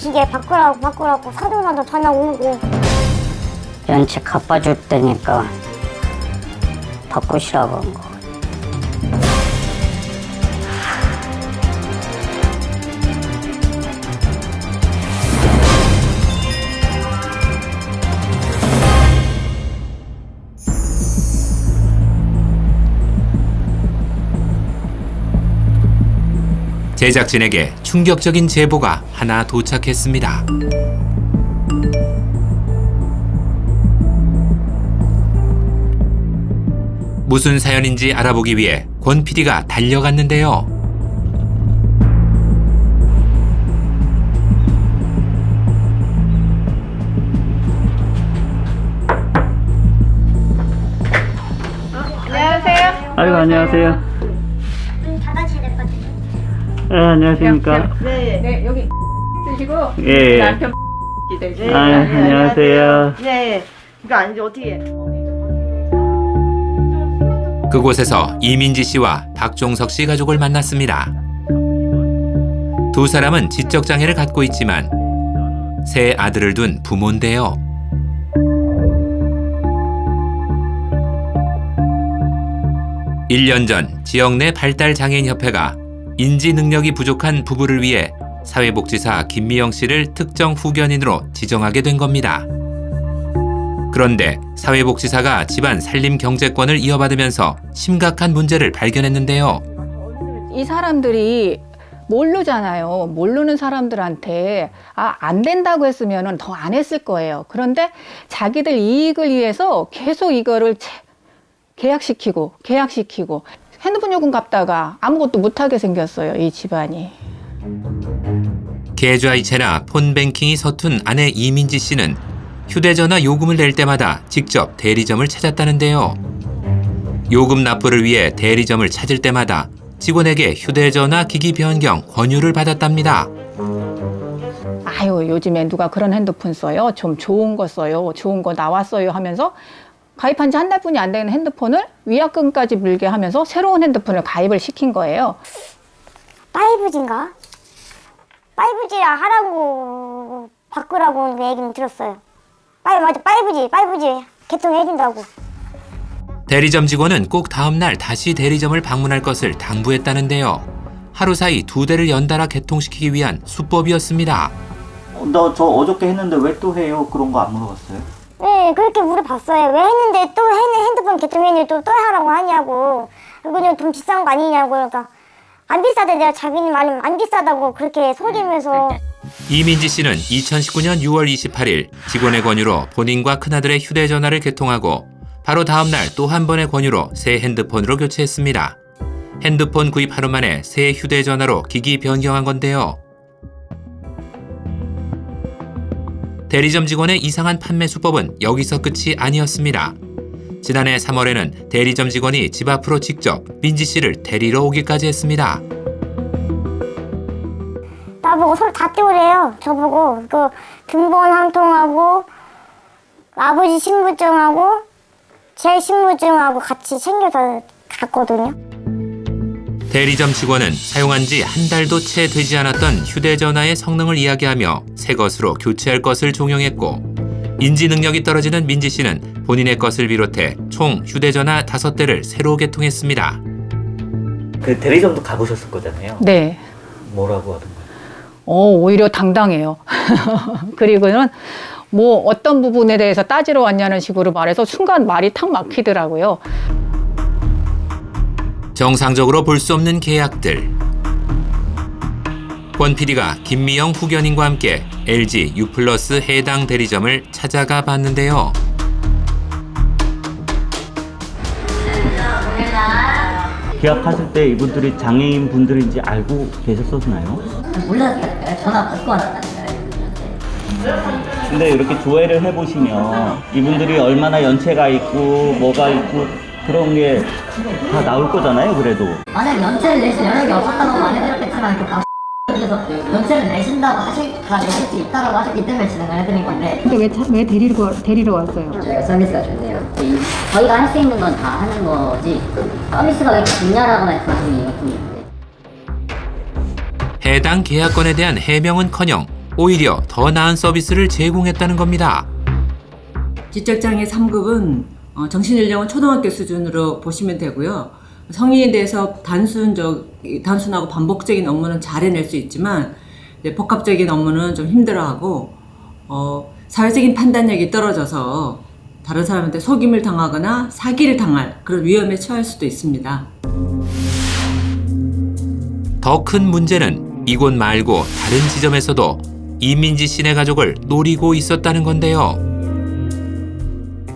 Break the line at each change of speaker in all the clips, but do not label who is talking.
기계 바꾸라고 사정사정 전화 오고.
연체 갚아줄 때니까 바꾸시라고 한 거.
제작진에게 충격적인 제보가 하나 도착했습니다. 무슨 사연인지 알아보기 위해 권 PD가 달려갔는데요.
안녕하세요.
아이고, 안녕하세요.
문 닫아주셔야 될 것 같은데.
네, 안녕하십니까.
네, 여기 쓰시고
예.
남편 기대지.
아, 안녕하세요.
네. 이거 아니지 어떻게?
그곳에서 이민지 씨와 박종석 씨 가족을 만났습니다. 두 사람은 지적 장애를 갖고 있지만 세 아들을 둔 부모인데요. (1년) 전 지역 내 발달장애인협회가 인지 능력이 부족한 부부를 위해 사회복지사 김미영 씨를 특정 후견인으로 지정하게 된 겁니다. 그런데 사회복지사가 집안 살림 경제권을 이어받으면서 심각한 문제를 발견했는데요.
이 사람들이 모르잖아요. 모르는 사람들한테 안 된다고 했으면 더 안 했을 거예요. 그런데 자기들 이익을 위해서 계속 이거를 계약시키고 핸드폰 요금 갚다가 아무것도 못하게 생겼어요. 이 집안이.
계좌이체나 폰뱅킹이 서툰 아내 이민지 씨는 휴대전화 요금을 낼 때마다 직접 대리점을 찾았다는데요. 요금 납부를 위해 대리점을 찾을 때마다 직원에게 휴대전화 기기 변경 권유를 받았답니다.
아유, 요즘에 누가 그런 핸드폰 써요? 좀 좋은 거 써요. 좋은 거 나왔어요 하면서 가입한 지 한 달뿐이 안 되는 핸드폰을 위약금까지 물게 하면서 새로운 핸드폰을 가입을 시킨 거예요.
5G인가? 5G 하라고 바꾸라고 그 얘기는 들었어요. 맞아, 5G 개통해준다고.
대리점 직원은 꼭 다음 날 다시 대리점을 방문할 것을 당부했다는데요. 하루 사이 2대를 연달아 개통시키기 위한 수법이었습니다.
나 저 어저께 했는데 왜 또 해요? 그런 거 안 물어봤어요?
네, 그렇게 물어봤어요. 왜 했는데 또 핸드폰 개통했는데 또 하라고 하냐고. 이거 좀 비싼 거 아니냐고. 그러니까 안 비싸대. 내가 자기는 말하면 안 비싸다고 그렇게 속이면서.
이민지 씨는 2019년 6월 28일 직원의 권유로 본인과 큰아들의 휴대전화를 개통하고 바로 다음 날 또 한 번의 권유로 새 핸드폰으로 교체했습니다. 핸드폰 구입 하루 만에 새 휴대전화로 기기 변경한 건데요. 대리점 직원의 이상한 판매 수법은 여기서 끝이 아니었습니다. 지난해 3월에는 대리점 직원이 집 앞으로 직접 민지 씨를 데리러 오기까지 했습니다.
나보고 서로 다 떼오래요. 저보고 그 등본 한 통하고 아버지 신분증하고 제 신분증하고 같이 챙겨서 갔거든요.
대리점 직원은 사용한 지 한 달도 채 되지 않았던 휴대전화의 성능을 이야기하며 새 것으로 교체할 것을 종용했고 인지 능력이 떨어지는 민지 씨는 본인의 것을 비롯해 총 휴대전화 5대를 새로 개통했습니다.
그 대리점도 가보셨을 거잖아요.
네.
뭐라고 하던가요?
오히려 당당해요. 그리고는 뭐 어떤 부분에 대해서 따지러 왔냐는 식으로 말해서 순간 말이 탁 막히더라고요.
정상적으로 볼 수 없는 계약들. 권 PD가 김미영 후견인과 함께 LG U+ 해당 대리점을 찾아가 봤는데요.
계약하실 때 이분들이 장애인 분들인지 알고 계셨었나요?
몰랐어요. 전화 받고 왔다니까요.
근데 이렇게 조회를 해보시면 이분들이 얼마나 연체가 있고 뭐가 있고 그런 게 다 나올 거잖아요, 그래도.
만약 연체를 내실 여력이 없었다고 말해드렸겠지만 그래서 연체를 내신다고 다 내실 수 있다고 하셨기 때문에 진행을 해드린 건데.
근데 왜 데리러 왔어요?
저희가 서비스가 좋네요. 저희가 할 수 있는 건 다 하는 거지 서비스가 왜 좋냐라고 말씀하시는 것 같은데.
해당 계약건에 대한 해명은커녕 오히려 더 나은 서비스를 제공했다는 겁니다.
지적장애 3급은 정신연령은 초등학교 수준으로 보시면 되고요. 성인에 대해서 단순하고 반복적인 업무는 잘 해낼 수 있지만 이제 복합적인 업무는 좀 힘들어하고 사회적인 판단력이 떨어져서 다른 사람한테 속임을 당하거나 사기를 당할 그런 위험에 처할 수도 있습니다.
더 큰 문제는 이곳 말고 다른 지점에서도 이민지 씨네 가족을 노리고 있었다는 건데요.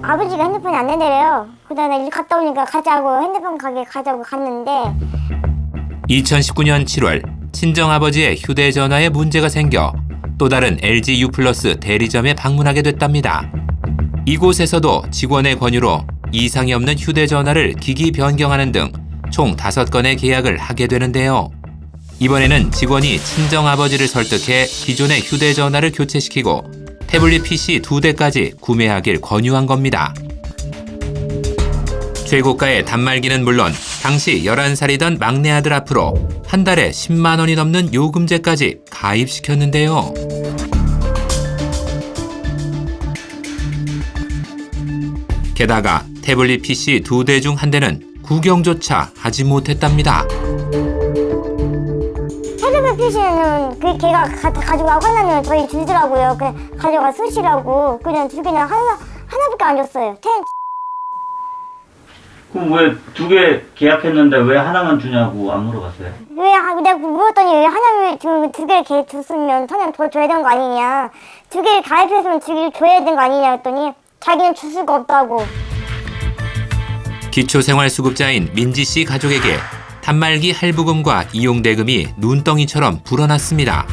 아버지가 핸드폰이 안 된대요. 그다음에 일 갔다 오니까 가자고 핸드폰 가게 가자고 갔는데
2019년 7월 친정아버지의 휴대전화에 문제가 생겨 또 다른 LG U+ 대리점에 방문하게 됐답니다. 이곳에서도 직원의 권유로 이상이 없는 휴대전화를 기기 변경하는 등 총 5건의 계약을 하게 되는데요. 이번에는 직원이 친정아버지를 설득해 기존의 휴대전화를 교체시키고 태블릿 PC 2대까지 구매하길 권유한 겁니다. 최고가의 단말기는 물론 당시 11살이던 막내 아들 앞으로 한 달에 10만 원이 넘는 요금제까지 가입시켰는데요. 게다가 태블릿 PC 2대 중 한 대는 구경조차 하지 못했답니다.
태블릿 PC는 걔가 가져가고 하나는 저희 주더라고요. 그냥 가져가 쓰시라고 그냥 2개는 하나밖에 안 줬어요.
그럼 왜 2개 계약했는데 왜 하나만 주냐고 안 물어봤어요?
내가 물었더니 왜 하나를 지금 2개를 줬으면 선생님 더 줘야 되는 거 아니냐. 2개를 가입했으면 2개를 줘야 되는 거 아니냐 했더니 자기는 줄 수가 없다고.
기초생활수급자인 민지 씨 가족에게 단말기 할부금과 이용대금이 눈덩이처럼 불어났습니다.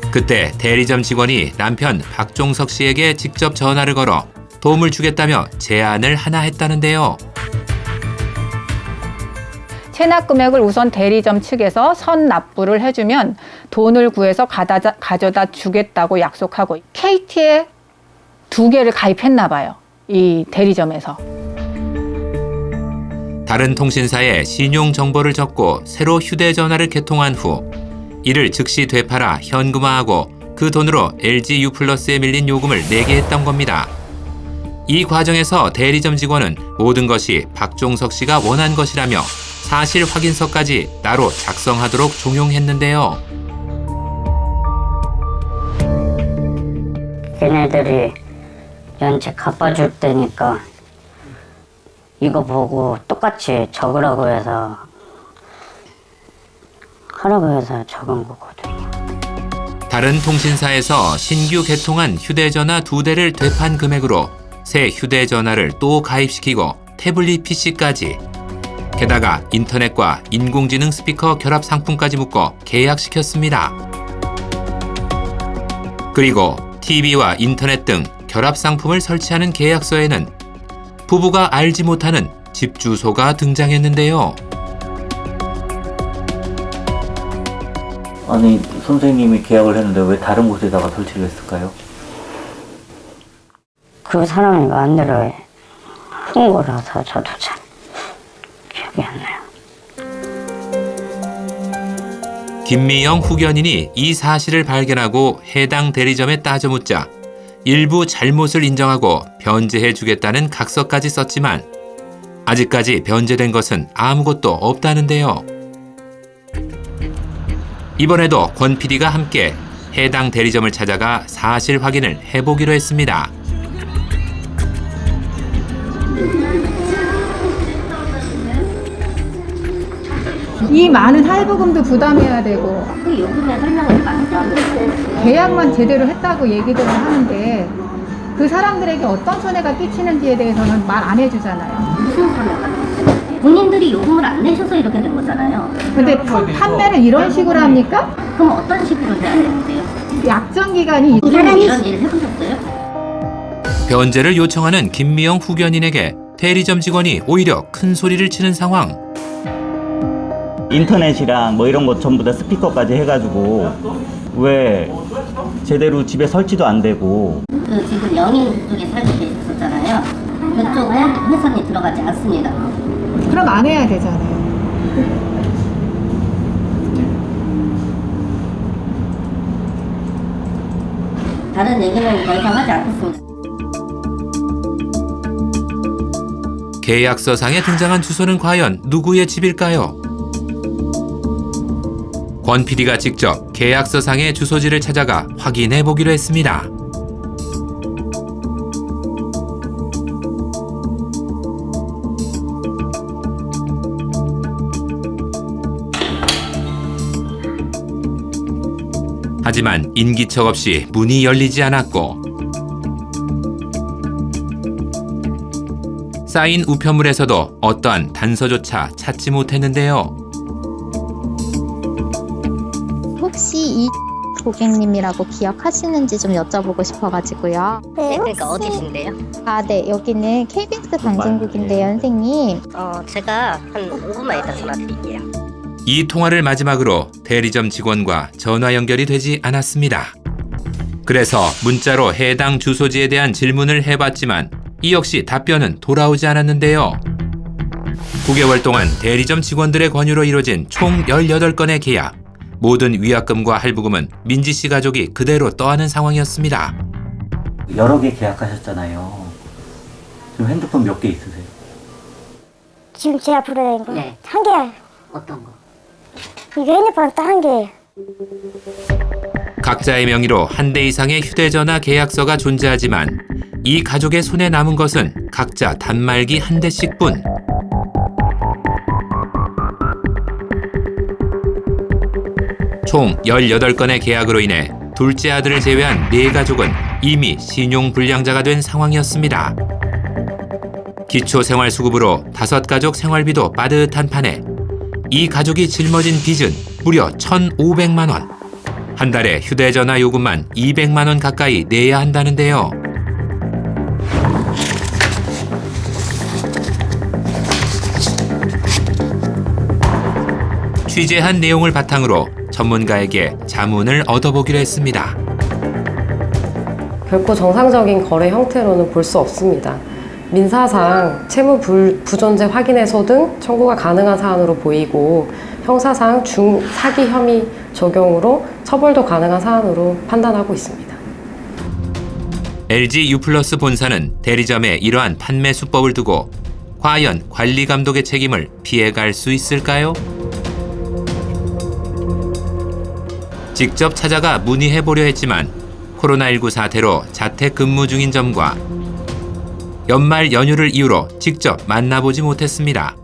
그때 대리점 직원이 남편 박종석 씨에게 직접 전화를 걸어 도움을 주겠다며 제안을 하나 했다는데요.
체납 금액을 우선 대리점 측에서 선납부를 해주면 돈을 구해서 가져다 주겠다고 약속하고 KT에 2개를 가입했나 봐요. 이 대리점에서.
다른 통신사에 신용 정보를 적고 새로 휴대전화를 개통한 후 이를 즉시 되팔아 현금화하고 그 돈으로 LG U+에 밀린 요금을 내게 했던 겁니다. 이 과정에서 대리점 직원은 모든 것이 박종석 씨가 원한 것이라며 사실 확인서까지 따로 작성하도록 종용했는데요.
걔네들이 연체 갚아줄 때니까 이거 보고 똑같이 적으라고 해서 하라고 해서 적은 거거든요.
다른 통신사에서 신규 개통한 휴대전화 2대를 되판 금액으로 새 휴대전화를 또 가입시키고 태블릿 PC까지 게다가 인터넷과 인공지능 스피커 결합 상품까지 묶어 계약시켰습니다. 그리고 TV와 인터넷 등 결합 상품을 설치하는 계약서에는 부부가 알지 못하는 집 주소가 등장했는데요.
아니 선생님이 계약을 했는데 왜 다른 곳에다가 설치를 했을까요?
그 사람이 마음대로 한 거라서 저도 참 기억이 안 나요.
김미영 후견인이 이 사실을 발견하고 해당 대리점에 따져묻자 일부 잘못을 인정하고 변제해 주겠다는 각서까지 썼지만 아직까지 변제된 것은 아무것도 없다는데요. 이번에도 권 PD가 함께 해당 대리점을 찾아가 사실 확인을 해보기로 했습니다.
이 많은 할부금도 부담해야 되고
그 요금의 설명을 많이
계약만 제대로 했다고 얘기들을 하는데 그 사람들에게 어떤 손해가 끼치는지에 대해서는 말 안 해주잖아요.
무슨 손해가 본인들이 요금을 안 내셔서 이렇게 된 거잖아요.
근데 판매를 이런 식으로 합니까?
그럼 어떤 식으로 해야 되는데요?
약정 기간이
이런 일을 해보셨어요?
변제를 요청하는 김미영 후견인에게 대리점 직원이 오히려 큰 소리를 치는 상황.
인터넷이랑 뭐 이런 거 전부 다 스피커까지 해가지고 왜 제대로 집에 설치도 안 되고
그 지금 영인 쪽에 살고 계셨었잖아요. 그쪽은 회선이 들어가지 않습니다.
그럼 안 해야 되잖아요.
다른 얘기는 더 이상 하지 않겠습니다.
계약서상에 등장한 주소는 과연 누구의 집일까요? 권 PD가 직접 계약서상의 주소지를 찾아가 확인해 보기로 했습니다. 하지만 인기척 없이 문이 열리지 않았고 쌓인 우편물에서도 어떠한 단서조차 찾지 못했는데요.
혹시 이 고객님이라고 기억하시는지 좀 여쭤보고 싶어가지고요.
네,
그러니까 어디신데요?
아, 네. 여기는 KBS 방송국인데요, 선생님.
제가 한 5분만 있다 전화 드릴게요.
이 통화를 마지막으로 대리점 직원과 전화 연결이 되지 않았습니다. 그래서 문자로 해당 주소지에 대한 질문을 해봤지만 이 역시 답변은 돌아오지 않았는데요. 9개월 동안 대리점 직원들의 권유로 이뤄진 총 18건의 계약. 모든 위약금과 할부금은 민지 씨 가족이 그대로 떠안은 상황이었습니다.
여러 개 계약하셨잖아요. 지금 핸드폰 몇 개 있으세요?
지금 제 앞으로 된 거.
네.
한 개요.
어떤 거?
이게 핸드폰 딱 한 개예요.
각자의 명의로 한 대 이상의 휴대전화 계약서가 존재하지만 이 가족의 손에 남은 것은 각자 단말기 한 대씩뿐. 총 18건의 계약으로 인해 둘째 아들을 제외한 4가족은 이미 신용불량자가 된 상황이었습니다. 기초생활수급으로 5가족 생활비도 빠듯한 판에 이 가족이 짊어진 빚은 무려 1,500만 원. 한 달에 휴대전화 요금만 200만 원 가까이 내야 한다는데요. 취재한 내용을 바탕으로 전문가에게 자문을 얻어보기로 했습니다.
결코 정상적인 거래 형태로는 볼 수 없습니다. 민사상 채무 부존재 확인해서 등 청구가 가능한 사안으로 보이고 형사상 중사기 혐의 적용으로 처벌도 가능한 사안으로 판단하고 있습니다.
LG U+ 본사는 대리점의 이러한 판매 수법을 두고 과연 관리 감독의 책임을 피해갈 수 있을까요? 직접 찾아가 문의해보려 했지만 코로나19 사태로 자택근무 중인 점과 연말 연휴를 이유로 직접 만나보지 못했습니다.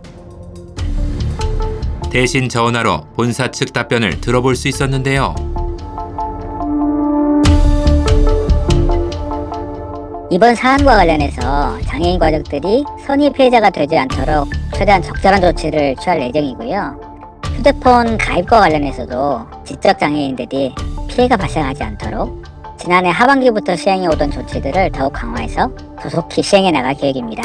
대신 전화로 본사 측 답변을 들어볼 수 있었는데요.
이번 사안과 관련해서 장애인 가족들이 선의 피해자가 되지 않도록 최대한 적절한 조치를 취할 예정이고요. 휴대폰 가입과 관련해서도 지적장애인들이 피해가 발생하지 않도록 지난해 하반기부터 시행해 오던 조치들을 더욱 강화해서 조속히 시행해 나갈 계획입니다.